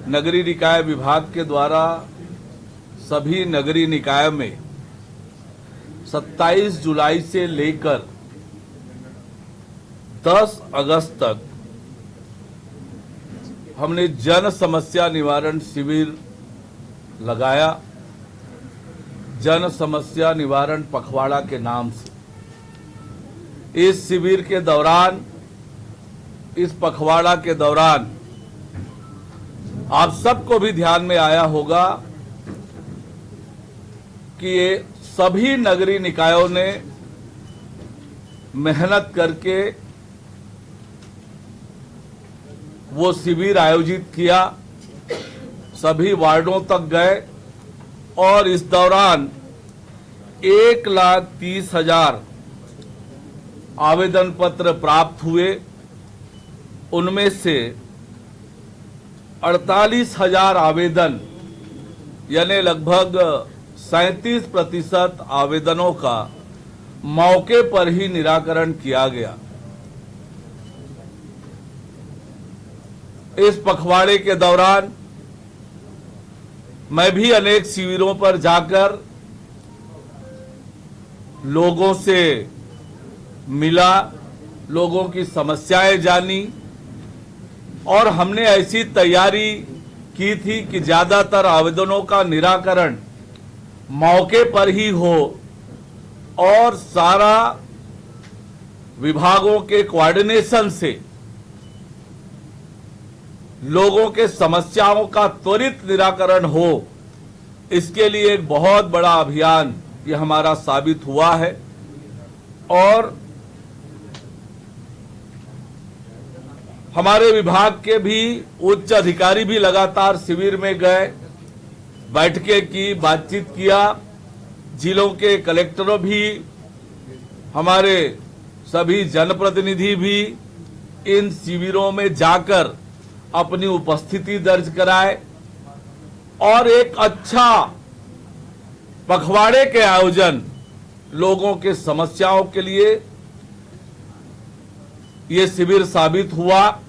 नगरीय निकाय विभाग के द्वारा सभी नगरीय निकाय में 27 जुलाई से लेकर 10 अगस्त तक हमने जन समस्या निवारण शिविर लगाया। जन समस्या निवारण पखवाड़ा के नाम से इस शिविर के दौरान, इस पखवाड़ा के दौरान आप सबको भी ध्यान में आया होगा कि ये सभी नगरीय निकायों ने मेहनत करके वो शिविर आयोजित किया, सभी वार्डों तक गए और इस दौरान 1,30,000 आवेदन पत्र प्राप्त हुए। उनमें से 48,000 आवेदन यानी लगभग 37% आवेदनों का मौके पर ही निराकरण किया गया। इस पखवाड़े के दौरान मैं भी अनेक शिविरों पर जाकर लोगों से मिला, लोगों की समस्याएं जानी और हमने ऐसी तैयारी की थी कि ज्यादातर आवेदनों का निराकरण मौके पर ही हो और सारा विभागों के कोऑर्डिनेशन से लोगों के समस्याओं का त्वरित निराकरण हो। इसके लिए एक बहुत बड़ा अभियान ये हमारा साबित हुआ है और हमारे विभाग के भी उच्च अधिकारी भी लगातार शिविर में गए, बैठकें की, बातचीत किया। जिलों के कलेक्टरों भी, हमारे सभी जनप्रतिनिधि भी इन शिविरों में जाकर अपनी उपस्थिति दर्ज कराए और एक अच्छा पखवाड़े के आयोजन लोगों के समस्याओं के लिए ये शिविर साबित हुआ।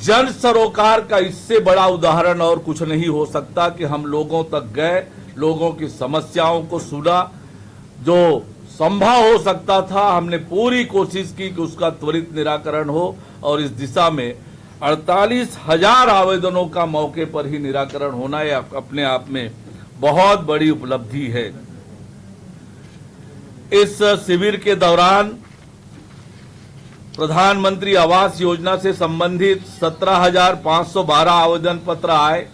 जन सरोकार का इससे बड़ा उदाहरण और कुछ नहीं हो सकता कि हम लोगों तक गए, लोगों की समस्याओं को सुना, जो संभव हो सकता था हमने पूरी कोशिश की कि उसका त्वरित निराकरण हो और इस दिशा में 48,000 आवेदनों का मौके पर ही निराकरण होना यह अपने आप में बहुत बड़ी उपलब्धि है। इस शिविर के दौरान प्रधानमंत्री आवास योजना से संबंधित 17,512 आवेदन पत्र आए।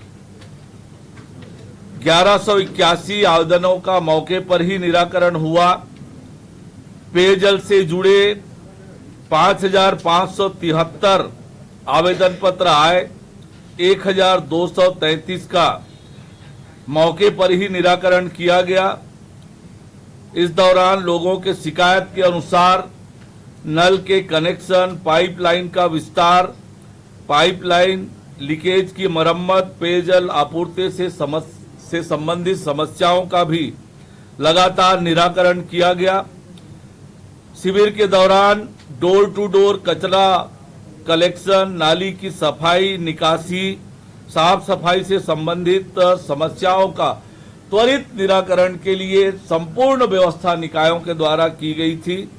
1181 आवेदनों का मौके पर ही निराकरण हुआ। पेयजल से जुड़े 5,573 आवेदन पत्र आए। 1,233 का मौके पर ही निराकरण किया गया। इस दौरान लोगों के शिकायत के अनुसार नल के कनेक्शन, पाइपलाइन का विस्तार, पाइपलाइन लीकेज की मरम्मत, पेयजल आपूर्ति से संबंधित समस्याओं का भी लगातार निराकरण किया गया। शिविर के दौरान डोर टू डोर कचरा कलेक्शन, नाली की सफाई, निकासी, साफ सफाई से संबंधित समस्याओं का त्वरित निराकरण के लिए संपूर्ण व्यवस्था निकायों के द्वारा की गई थी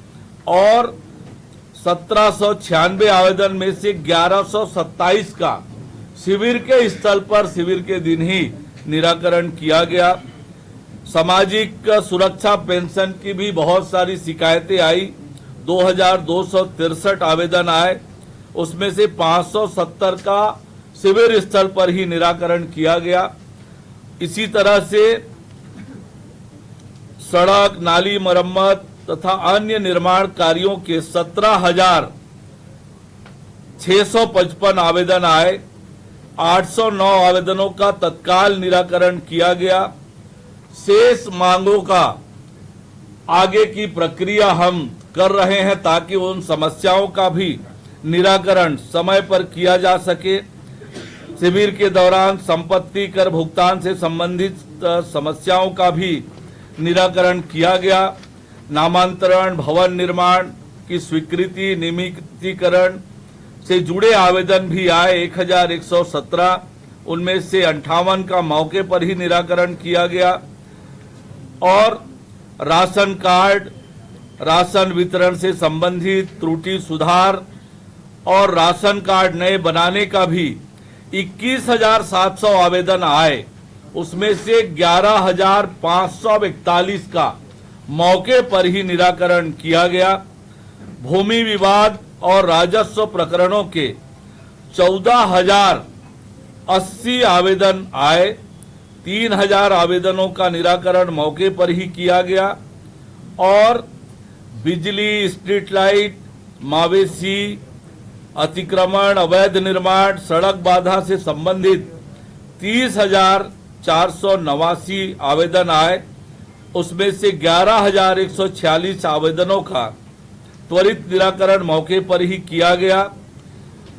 और 1796 आवेदन में से 1127 का शिविर के स्थल पर शिविर के दिन ही निराकरण किया गया। सामाजिक सुरक्षा पेंशन की भी बहुत सारी शिकायतें आई। 2,263 आवेदन आए, उसमें से 570 का शिविर स्थल पर ही निराकरण किया गया। इसी तरह से सड़क, नाली मरम्मत तथा अन्य निर्माण कार्यों के 17,655 आवेदन आए। 809 आवेदनों का तत्काल निराकरण किया गया। शेष मांगों का आगे की प्रक्रिया हम कर रहे हैं ताकि उन समस्याओं का भी निराकरण समय पर किया जा सके। शिविर के दौरान संपत्ति कर भुगतान से संबंधित समस्याओं का भी निराकरण किया गया। नामांतरण, भवन निर्माण की स्वीकृति, नियमितीकरण से जुड़े आवेदन भी आए 1,117। उनमें से 58 का मौके पर ही निराकरण किया गया। और राशन कार्ड, राशन वितरण से संबंधित त्रुटि सुधार और राशन कार्ड नए बनाने का भी 21,700 आवेदन आए। उसमें से 11,541 का मौके पर ही निराकरण किया गया। भूमि विवाद और राजस्व प्रकरणों के 14,080 आवेदन आए। 3,000 आवेदनों का निराकरण मौके पर ही किया गया। और बिजली, स्ट्रीट लाइट, मवेशी अतिक्रमण, अवैध निर्माण, सड़क बाधा से संबंधित 30,489 आवेदन आए। उसमें से 11,146 आवेदनों का त्वरित निराकरण मौके पर ही किया गया।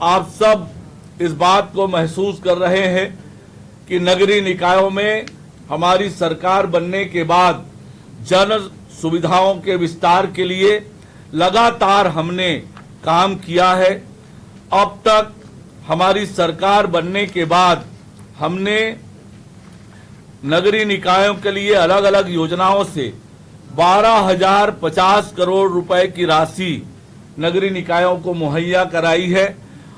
आप सब इस बात को महसूस कर रहे हैं कि नगरीय निकायों में हमारी सरकार बनने के बाद जन सुविधाओं के विस्तार के लिए लगातार हमने काम किया है। अब तक हमारी सरकार बनने के बाद हमने नगरीय निकायों के लिए अलग अलग योजनाओं से 12,050 करोड़ रुपए की राशि नगरीय निकायों को मुहैया कराई है।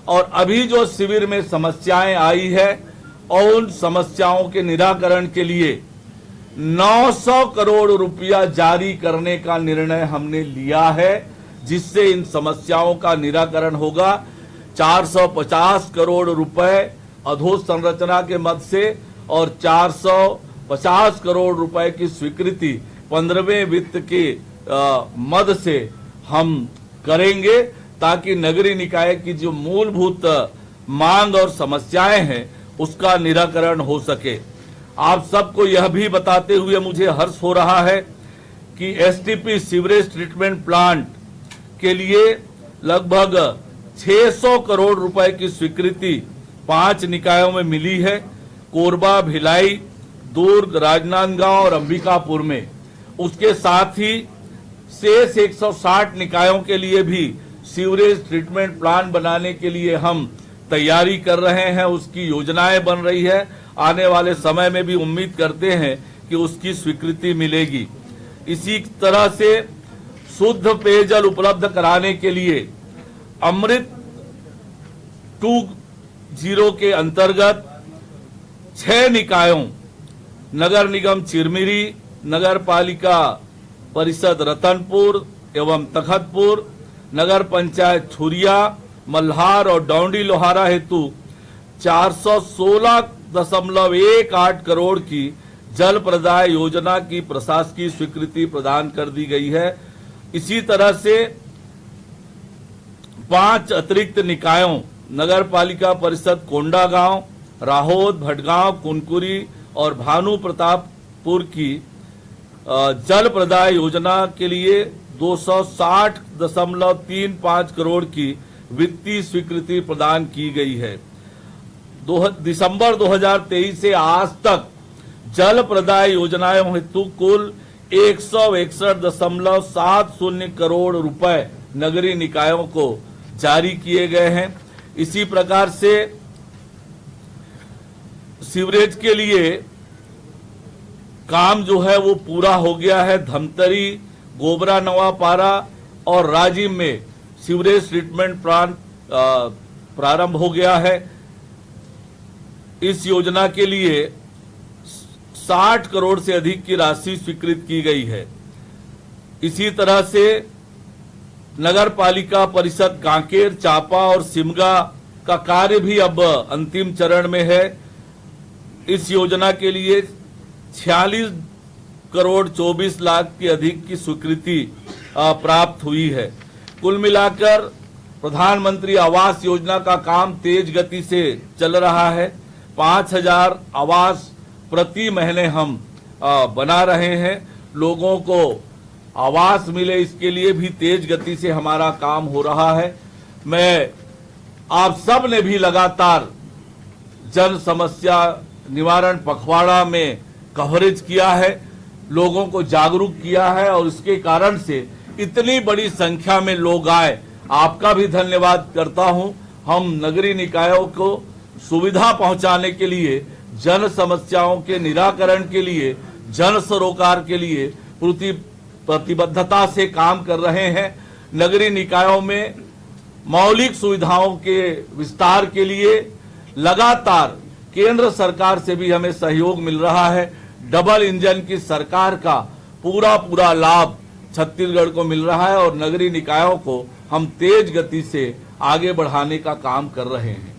और अभी जो शिविर में समस्याएं आई है और उन समस्याओं के निराकरण के लिए 900 करोड़ रुपया जारी करने का निर्णय हमने लिया है, जिससे इन समस्याओं का निराकरण होगा। 450 करोड़ रुपए अधोसंरचना के मद से और 450 करोड़ रुपए की स्वीकृति 15वें वित्त के मद से हम करेंगे, ताकि नगरीय निकाय की जो मूलभूत मांग और समस्याएं हैं उसका निराकरण हो सके। आप सबको यह भी बताते हुए मुझे हर्ष हो रहा है कि एसटीपी सीवरेज ट्रीटमेंट प्लांट के लिए लगभग 600 करोड़ रुपए की स्वीकृति 5 निकायों में मिली है। कोरबा, भिलाई, दुर्ग, राजनांदगांव और अंबिकापुर में। उसके साथ ही शेष 160 निकायों के लिए भी सीवरेज ट्रीटमेंट प्लांट बनाने के लिए हम तैयारी कर रहे हैं, उसकी योजनाएं बन रही है। आने वाले समय में भी उम्मीद करते हैं कि उसकी स्वीकृति मिलेगी। इसी तरह से शुद्ध पेयजल उपलब्ध कराने के लिए अमृत 2.0 के अंतर्गत 6 निकायों नगर निगम चिरमिरी, नगर पालिका परिषद रतनपुर एवं तखतपुर, नगर पंचायत छुरिया, मल्हार और डौंडी लोहारा हेतु 416.18 करोड़ की जल प्रदाय योजना की प्रशासकीय स्वीकृति प्रदान कर दी गई है। इसी तरह से 5 अतिरिक्त निकायों नगर पालिका परिषद कोंडागांव, राहोद, भटगांव, कुनकुरी और भानु प्रतापपुर की जल प्रदाय योजना के लिए 260.35 करोड़ की वित्तीय स्वीकृति प्रदान की गई है। दिसंबर 2023 से आज तक जल प्रदाय योजनाओं हेतु कुल 161.70 करोड़ रुपए नगरीय निकायों को जारी किए गए हैं। इसी प्रकार से सीवरेज के लिए काम जो है वो पूरा हो गया है। धमतरी, गोबरा, नवापारा और राजिम में सीवरेज ट्रीटमेंट प्लांट प्रारंभ हो गया है। इस योजना के लिए 60 करोड़ से अधिक की राशि स्वीकृत की गई है। इसी तरह से नगर पालिका परिषद कांकेर, चापा और सिमगा का कार्य भी अब अंतिम चरण में है। इस योजना के लिए 46 करोड़ 24 लाख की अधिक की स्वीकृति प्राप्त हुई है। कुल मिलाकर प्रधानमंत्री आवास योजना का काम तेज गति से चल रहा है। 5,000 आवास प्रति महीने हम बना रहे हैं। लोगों को आवास मिले, इसके लिए भी तेज गति से हमारा काम हो रहा है। मैं आप सब ने भी लगातार जन समस्या निवारण पखवाड़ा में कवरेज किया है, लोगों को जागरूक किया है और इसके कारण से इतनी बड़ी संख्या में लोग आए। आपका भी धन्यवाद करता हूं। हम नगरीय निकायों को सुविधा पहुंचाने के लिए, जन समस्याओं के निराकरण के लिए, जन सरोकार के लिए प्रतिबद्धता से काम कर रहे हैं। नगरीय निकायों में मौलिक सुविधाओं के विस्तार के लिए लगातार केंद्र सरकार से भी हमें सहयोग मिल रहा है। डबल इंजन की सरकार का पूरा लाभ छत्तीसगढ़ को मिल रहा है और नगरीय निकायों को हम तेज गति से आगे बढ़ाने का काम कर रहे हैं।